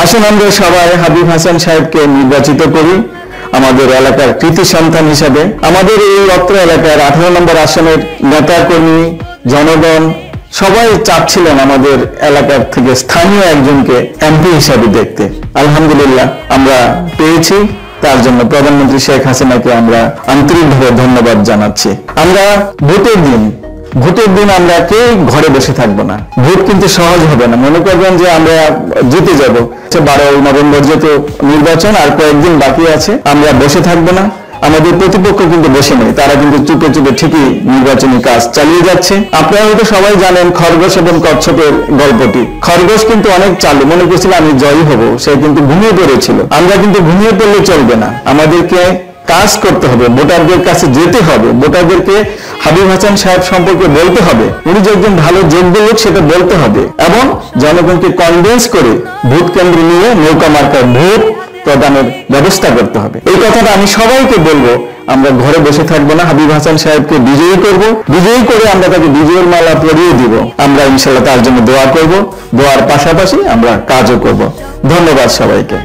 আসুন আমরা সবাই হাবিব হাসান সাহেবকে নির্বাচিত করি আমাদের এলাকার কৃতি সন্তান হিসাবে। আমাদের এই অত্র এলাকার 18 নম্বর আসনের নেতা কর্মী জনগণ সবাই চাচ্ছিলেন আমাদের এলাকার থেকে স্থানীয় একজনকে এমপি হিসাবে দেখতে। আলহামদুলিল্লাহ আমরা পেয়েছি, তার জন্য প্রধানমন্ত্রী শেখ হাসিনাকে আমরা আন্তরিকভাবে ধন্যবাদ জানাচ্ছি। আমরা ভোটের দিন আমরা কেউ ঘরে বসে থাকবো না। ভোট কিন্তু সহজ হবে না, মনে করবেন যে আমরা জিতে যাব। 12 নভেম্বর যেহেতু নির্বাচন আর কয়েকদিন বাকি আছে, আমরা বসে থাকবো না। আমাদের প্রতিপক্ষ কিন্তু বসে নেই, তারা কিন্তু চুপে চুপে ঠিকই নির্বাচনী কাজ চালিয়ে যাচ্ছে। আপনারা হয়তো সবাই জানেন খরগোশ এবং কচ্ছপের গল্পটি। খরগোশ কিন্তু অনেক চালু, মনে করছিল আমি জয়ী হব, সে কিন্তু ঘুমিয়ে পড়েছিল। আমরা কিন্তু ঘুমিয়ে পড়লে চলবে না, আমাদেরকে কাজ করতে হবে, ভোটারদের কাছে যেতে হবে, ভোটারদেরকে হাবিব হাসান সাহেব সম্পর্কে বলতে হবে, উনি যে একজন ভালো যোগ্য লোক সেটা বলতে হবে, এবং জনগণকে কনভিন্স করে ভোট কেন্দ্রে নিয়ে নৌকা মার্কায় ভোট প্রদানের ব্যবস্থা করতে হবে। এই কথাটা আমি সবাইকে বলবো, আমরা ঘরে বসে থাকবো না, হাবিব হাসান সাহেবকে বিজয়ী করব, বিজয়ী করে আমরা তাকে বিজয়ের মালা পরিয়ে দিব। আমরা ইনশাআল্লাহ তার জন্য দোয়া করব, দোয়ার পাশাপাশি আমরা কাজও করব। ধন্যবাদ সবাইকে।